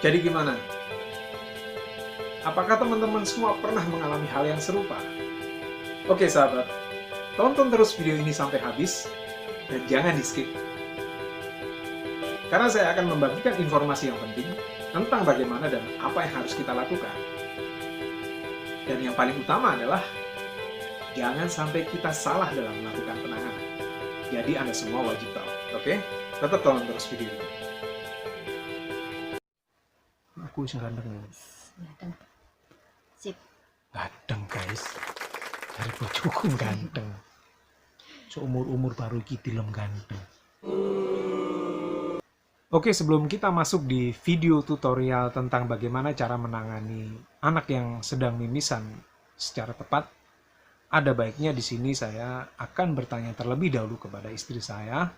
Jadi gimana? Apakah teman-teman semua pernah mengalami hal yang serupa? Oke sahabat, tonton terus video ini sampai habis dan jangan di-skip. Karena saya akan membagikan informasi yang penting tentang bagaimana dan apa yang harus kita lakukan. Dan yang paling utama adalah jangan sampai kita salah dalam melakukan penanganan. Jadi Anda semua wajib tahu, oke? Tetap tonton terus video ini. Aku isi gandeng ya. Ganteng. Sip. Ganteng guys. Dari bojoku ganteng. Seumur-umur baru iki dilem ganteng. Oke, sebelum kita masuk di video tutorial tentang bagaimana cara menangani anak yang sedang mimisan secara tepat, ada baiknya di sini saya akan bertanya terlebih dahulu kepada istri saya,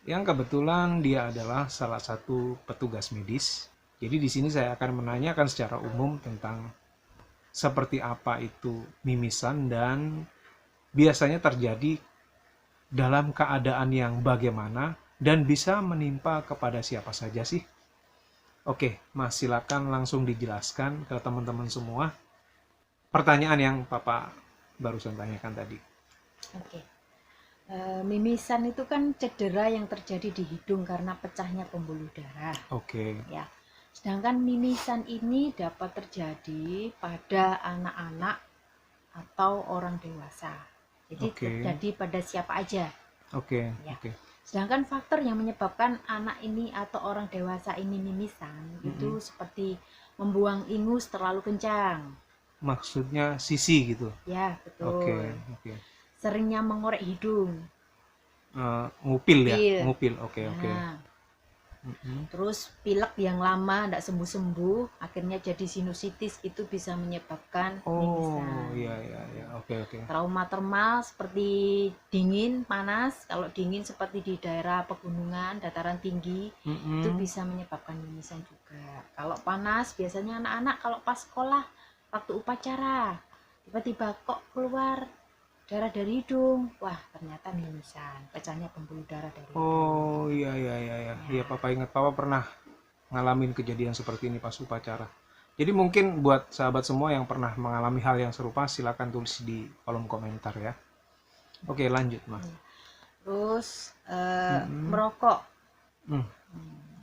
yang kebetulan dia adalah salah satu petugas medis. Jadi di sini saya akan menanyakan secara umum tentang seperti apa itu mimisan dan biasanya terjadi dalam keadaan yang bagaimana dan bisa menimpa kepada siapa saja sih. Oke, Mas silakan langsung dijelaskan ke teman-teman semua pertanyaan yang Papa barusan tanyakan tadi. Oke. Mimisan itu kan cedera yang terjadi di hidung karena pecahnya pembuluh darah. Oke. Ya. Sedangkan mimisan ini dapat terjadi pada anak-anak atau orang dewasa. Jadi terjadi pada siapa aja. Oke. Ya. Oke. Sedangkan faktor yang menyebabkan anak ini atau orang dewasa ini mimisan itu seperti membuang ingus terlalu kencang. Maksudnya sisi gitu. Ya, betul. Oke. Seringnya mengorek hidung. Ngupil ya, Ngupil. ngupil. Oke. Terus pilek yang lama tidak sembuh-sembuh, akhirnya jadi sinusitis, itu bisa menyebabkan mimisan. Oh, iya. Oke. Trauma termal seperti dingin, panas. Kalau dingin seperti di daerah pegunungan, dataran tinggi, itu bisa menyebabkan mimisan juga. Kalau panas, biasanya anak-anak kalau pas sekolah, waktu upacara, tiba-tiba kok keluar darah dari hidung, wah ternyata mimisan, pecahnya pembuluh darah dari hidung. Oh iya. Iya, Papa ingat Papa pernah ngalamin kejadian seperti ini pas upacara. Jadi mungkin buat sahabat semua yang pernah mengalami hal yang serupa, silakan tulis di kolom komentar ya. Oke, lanjut Mas. Terus merokok,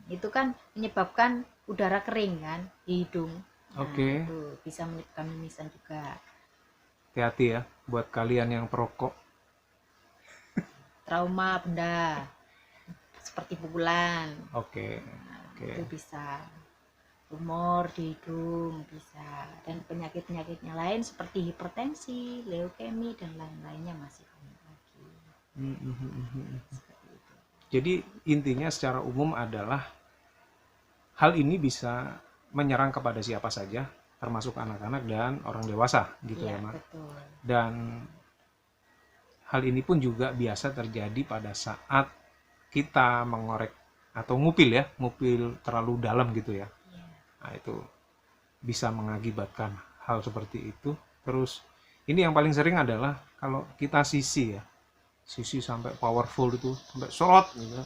itu kan menyebabkan udara kering kan di hidung. Oke. Itu bisa menyebabkan mimisan juga. Hati-hati ya buat kalian yang perokok. Trauma benda seperti pukulan. Oke. Itu bisa. Tumor di hidung bisa. Dan penyakit-penyakitnya lain seperti hipertensi, leukemi dan lain-lainnya masih banyak lagi. Seperti itu. Jadi intinya secara umum adalah hal ini bisa menyerang kepada siapa saja, termasuk anak-anak dan orang dewasa gitu ya, Mak. Betul. Dan hal ini pun juga biasa terjadi pada saat kita mengorek atau ngupil terlalu dalam gitu ya. Nah, itu bisa mengakibatkan hal seperti itu. Terus ini yang paling sering adalah kalau kita sisi sampai powerful itu, sampai sorot gitu,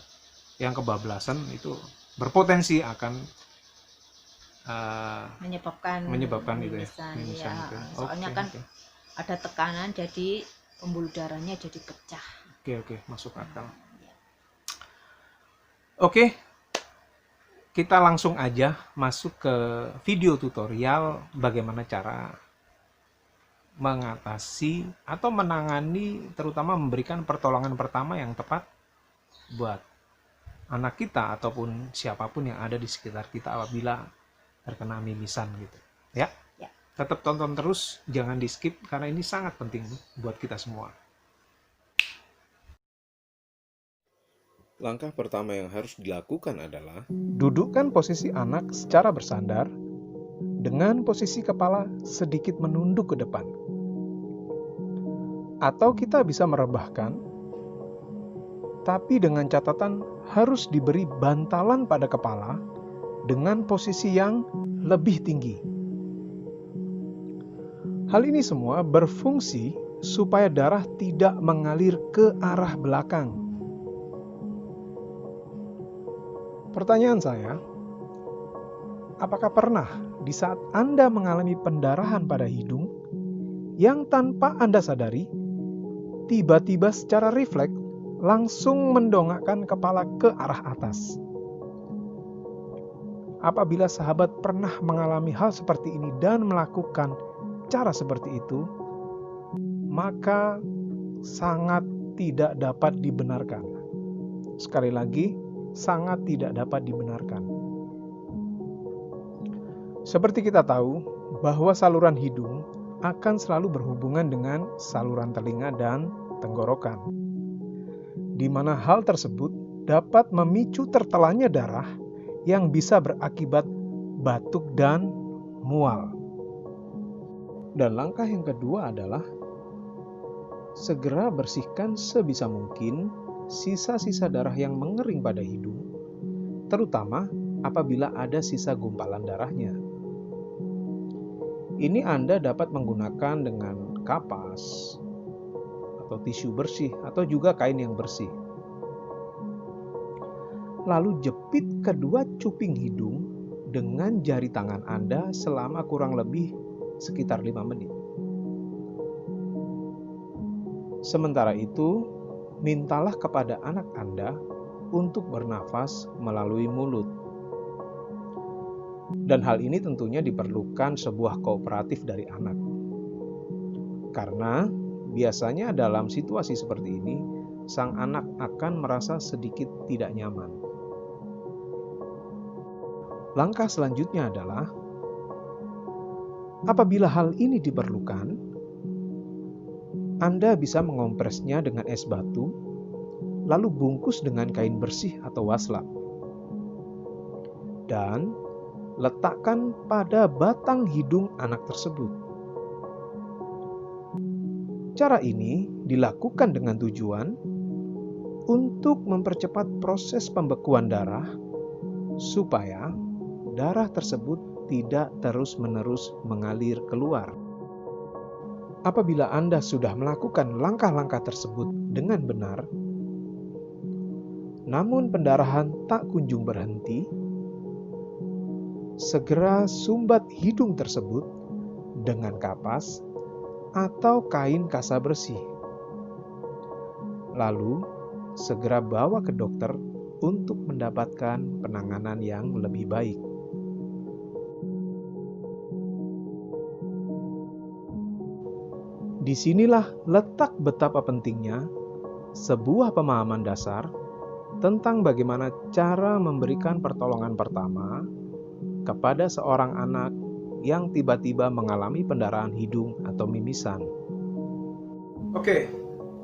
yang kebablasan itu berpotensi akan menyebabkan itu ya, mimisan itu. Soalnya kan ada tekanan, jadi pembuluh darahnya jadi pecah. Oke, masuk akal. Oke, kita langsung aja masuk ke video tutorial bagaimana cara mengatasi atau menangani, terutama memberikan pertolongan pertama yang tepat buat anak kita ataupun siapapun yang ada di sekitar kita apabila terkena mimisan gitu ya. Tetap tonton terus, jangan di skip karena ini sangat penting buat kita semua. Langkah pertama yang harus dilakukan adalah dudukkan posisi anak secara bersandar dengan posisi kepala sedikit menunduk ke depan. Atau kita bisa merebahkan, tapi dengan catatan harus diberi bantalan pada kepala dengan posisi yang lebih tinggi. Hal ini semua berfungsi supaya darah tidak mengalir ke arah belakang. Pertanyaan saya, Apakah pernah di saat Anda mengalami pendarahan pada hidung yang tanpa Anda sadari, tiba-tiba secara refleks langsung mendongakkan kepala ke arah atas? Apabila sahabat pernah mengalami hal seperti ini dan melakukan cara seperti itu, maka sangat tidak dapat dibenarkan. Sekali lagi, sangat tidak dapat dibenarkan. Seperti kita tahu bahwa saluran hidung akan selalu berhubungan dengan saluran telinga dan tenggorokan, di mana hal tersebut dapat memicu tertelannya darah yang bisa berakibat batuk dan mual. Dan langkah yang kedua adalah segera bersihkan sebisa mungkin sisa-sisa darah yang mengering pada hidung, terutama apabila ada sisa gumpalan darahnya. Ini Anda dapat menggunakan dengan kapas atau tisu bersih atau juga kain yang bersih. Lalu jepit kedua cuping hidung dengan jari tangan Anda selama kurang lebih sekitar 5 menit. Sementara itu, mintalah kepada anak Anda untuk bernafas melalui mulut. Dan hal ini tentunya diperlukan sebuah kooperatif dari anak. Karena biasanya dalam situasi seperti ini, sang anak akan merasa sedikit tidak nyaman. Langkah selanjutnya adalah, apabila hal ini diperlukan, Anda bisa mengompresnya dengan es batu, lalu bungkus dengan kain bersih atau waslap. Dan letakkan pada batang hidung anak tersebut. Cara ini dilakukan dengan tujuan untuk mempercepat proses pembekuan darah supaya darah tersebut tidak terus-menerus mengalir keluar. Apabila Anda sudah melakukan langkah-langkah tersebut dengan benar, namun pendarahan tak kunjung berhenti, segera sumbat hidung tersebut dengan kapas atau kain kasa bersih. Lalu, segera bawa ke dokter untuk mendapatkan penanganan yang lebih baik. Disinilah letak betapa pentingnya sebuah pemahaman dasar tentang bagaimana cara memberikan pertolongan pertama kepada seorang anak yang tiba-tiba mengalami pendarahan hidung atau mimisan. Oke,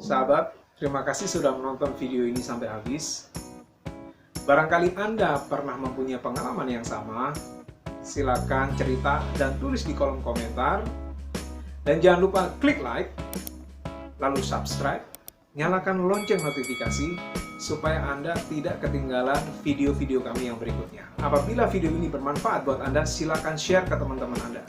sahabat, terima kasih sudah menonton video ini sampai habis. Barangkali Anda pernah mempunyai pengalaman yang sama, silakan cerita dan tulis di kolom komentar. Dan jangan lupa klik like, lalu subscribe, nyalakan lonceng notifikasi, supaya Anda tidak ketinggalan video-video kami yang berikutnya. Apabila video ini bermanfaat buat Anda, silakan share ke teman-teman Anda.